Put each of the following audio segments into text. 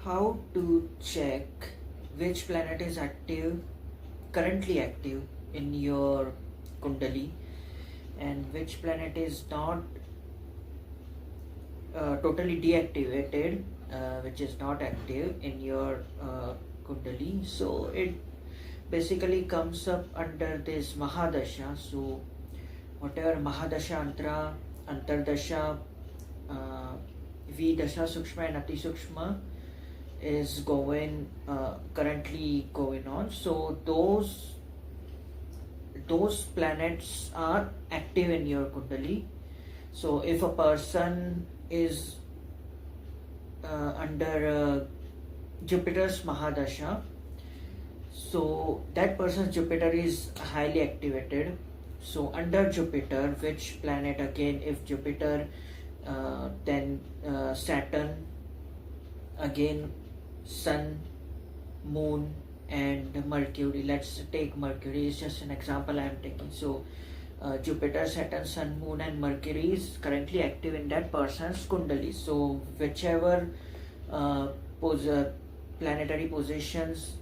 How to check which planet is currently active in your Kundali, and which planet is not totally deactivated, which is not active in your Kundali. So it basically comes up under this mahadasha. So whatever mahadasha, antardasha, uh, vidasha, sukshma and ati sukshma is currently going on. So those planets are active in your Kundali. So if a person is under Jupiter's mahadasha, so that person's Jupiter is highly activated. So under Jupiter, which planet again? If Jupiter, then Saturn, again Sun, Moon and Mercury. Let's take Mercury, it's just an example I am taking. So Jupiter, Saturn, Sun, Moon and Mercury is currently active in that person's Kundali. So whichever planetary positions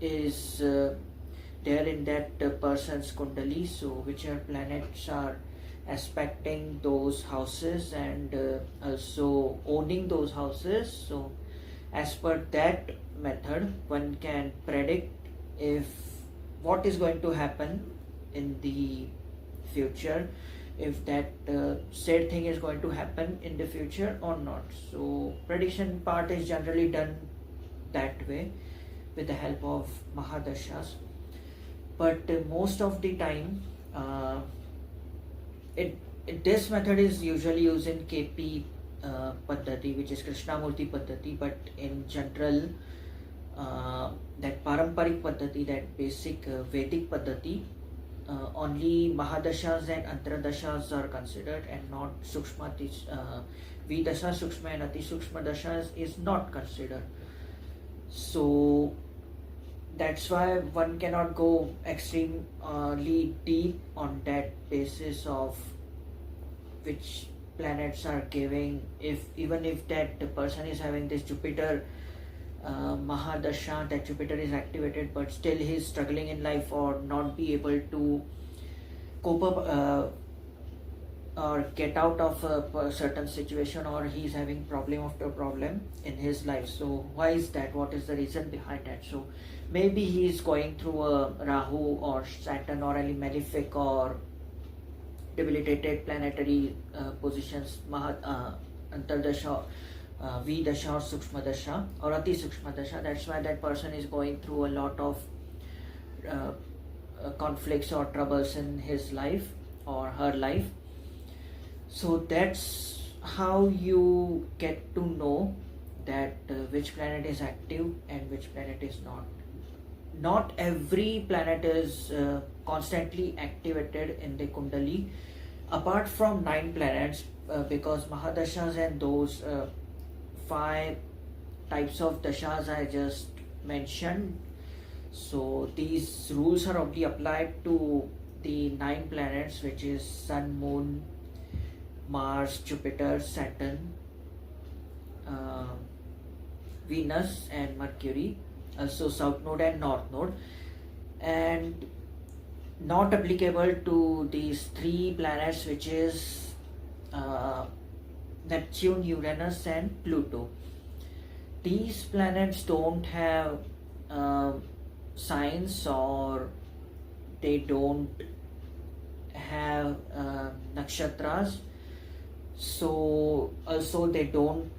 is there in that person's Kundali, so whichever planets are aspecting those houses and also owning those houses. So as per that method, one can predict if what is going to happen in the future, if that said thing is going to happen in the future or not. So prediction part is generally done that way with the help of mahadashas, but most of the time this method is usually used in KP Paddhati, which is Krishnamurti Paddhati, but in general that Paramparik Paddhati, that basic Vedic Paddhati, only Mahadashas and Antradashas are considered and not Sukshma Vidasha, Sukshma and Ati Sukshma Dashas is not considered. So that's why one cannot go extremely deep on that basis of which planets are giving, even if that person is having this Jupiter mahadasha, that Jupiter is activated, but still he is struggling in life or not be able to cope up or get out of a certain situation, or he is having problem after problem in his life. So why is that? What is the reason behind that? So maybe he is going through a Rahu or Saturn or any malefic or debilitated planetary positions, Antardasha, Vidasha or Sukshma Dasha or Ati Sukshma Dasha. That's why that person is going through a lot of conflicts or troubles in his life or her life. So that's how you get to know that which planet is active and which planet is not. Not every planet is constantly activated in the Kundali, apart from 9 planets, because Mahadashas and those 5 types of dashas I just mentioned. So these rules are only applied to the 9 planets, which is Sun, Moon, Mars, Jupiter, Saturn, Venus and Mercury, also South Node and North Node, and not applicable to these 3 planets, which is Neptune, Uranus and Pluto. These planets don't have signs, or they don't have nakshatras, so also they don't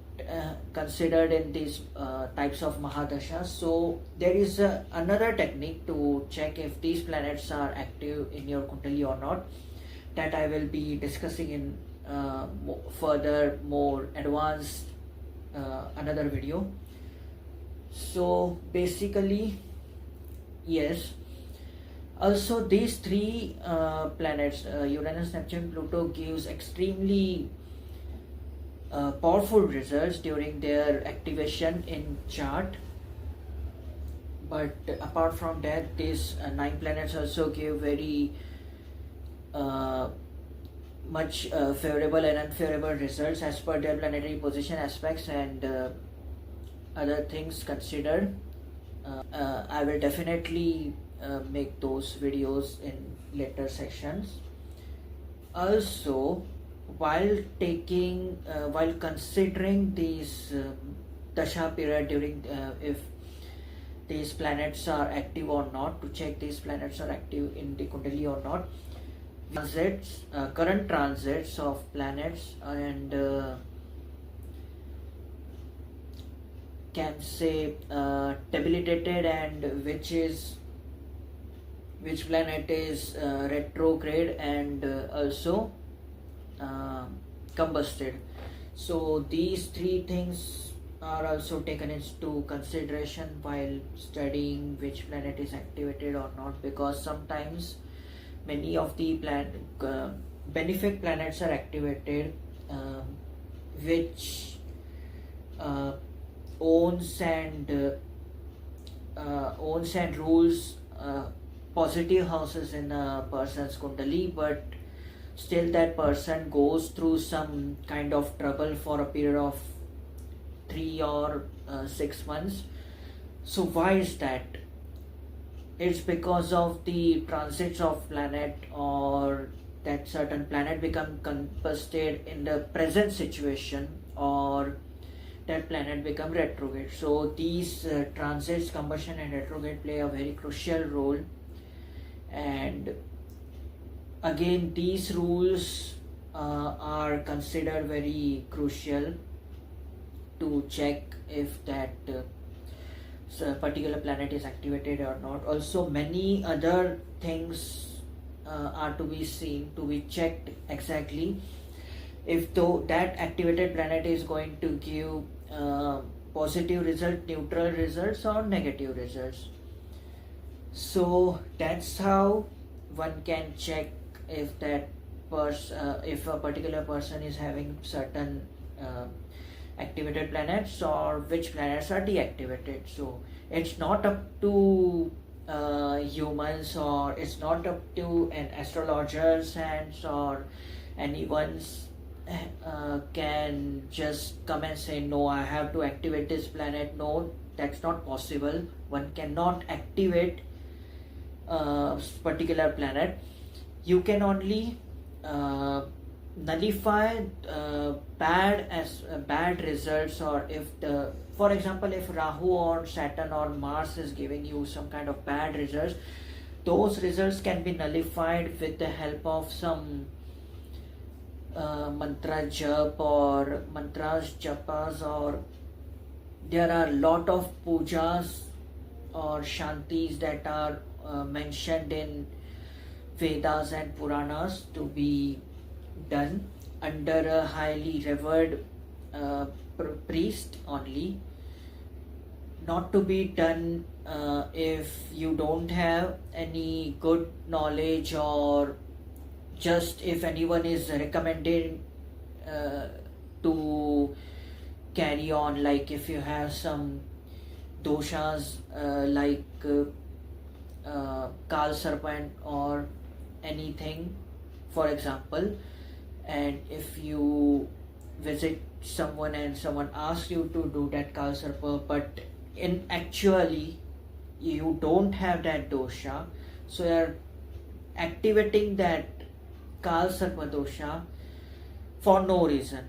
considered in these types of mahadashas. So there is another technique to check if these planets are active in your Kundali or not, that I will be discussing in further more advanced another video. So basically, yes, also these 3 planets, Uranus, Neptune, Pluto, gives extremely powerful results during their activation in chart. But apart from that, these 9 planets also give very much favorable and unfavorable results as per their planetary position aspects and other things considered, I will definitely make those videos in later sessions. Also, while considering these dasha period during if these planets are active or not, to check these planets are active in the kundali or not, transits, current transits of planets, and can say debilitated, and which planet is retrograde, and also combusted. So these three things are also taken into consideration while studying which planet is activated or not, because sometimes many of the benefic planets are activated, which owns and rules positive houses in a person's kundali, but still that person goes through some kind of trouble for a period of 3 or 6 months. So why is that? It's because of the transits of planet, or that certain planet become combusted in the present situation, or that planet become retrograde. So these transits, combustion and retrograde, play a very crucial role. And again, these rules are considered very crucial to check if that particular planet is activated or not. Also, many other things are to be seen, to be checked exactly if though that activated planet is going to give positive result, neutral results, or negative results. So that's how one can check if that if a particular person is having certain activated planets, or which planets are deactivated. So it's not up to humans, or it's not up to an astrologer's hands, or anyone's can just come and say, no, I have to activate this planet. No, that's not possible. One cannot activate particular planet. You can only nullify bad results, or if the, for example, if Rahu or Saturn or Mars is giving you some kind of bad results, those results can be nullified with the help of some mantra jap or mantras japas, or there are a lot of pujas or shantis that are mentioned in Vedas and Puranas to be done under a highly revered priest only, not to be done if you don't have any good knowledge, or just if anyone is recommending to carry on, like if you have some doshas like Kal Serpent or anything, for example, and if you visit someone and someone asks you to do that Kal Sarpa, but in actually you don't have that dosha, so you are activating that Kal Sarpa dosha for no reason.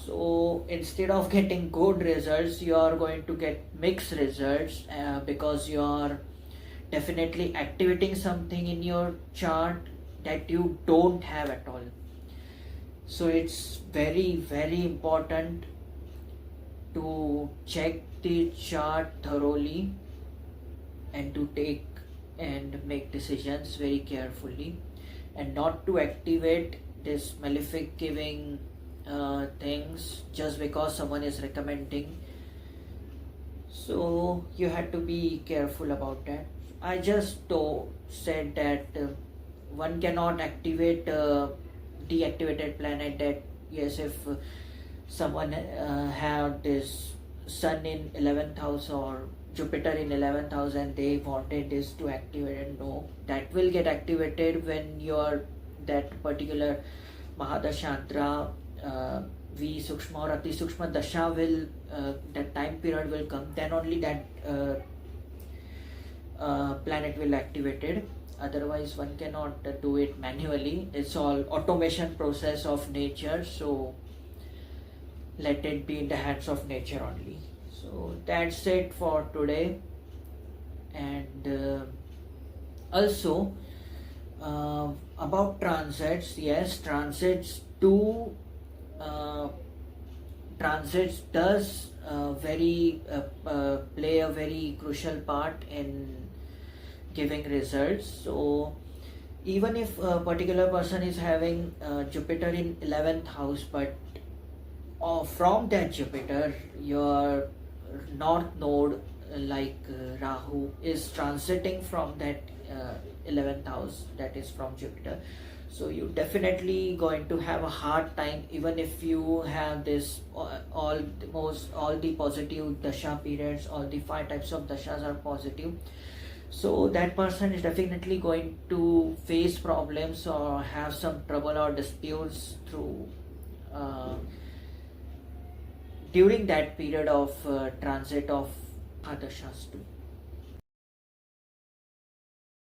So instead of getting good results, you are going to get mixed results because you are definitely activating something in your chart that you don't have at all. So it's very, very important to check the chart thoroughly and to take and make decisions very carefully, and not to activate this malefic giving things just because someone is recommending. So you had to be careful about that. I just said that one cannot activate deactivated planet, that yes, if someone have this sun in 11th house or Jupiter in 11th house and they wanted this to activate, and no, that will get activated when your that particular mahadasha V Sukshma or Ati Sukshma Dasha will, that time period will come, then only that planet will activated. Otherwise one cannot do it manually. It's all automation process of nature, so let it be in the hands of nature only. So that's it for today. And also about transits, yes, transits does play a very crucial part in giving results. So even if a particular person is having Jupiter in 11th house, but from that Jupiter your north node, like Rahu, is transiting from that 11th house, that is from Jupiter, so you definitely going to have a hard time. Even if you have this all the positive dasha periods, all the 5 types of dashas are positive, so that person is definitely going to face problems or have some trouble or disputes through during that period of transit of mahadashas too.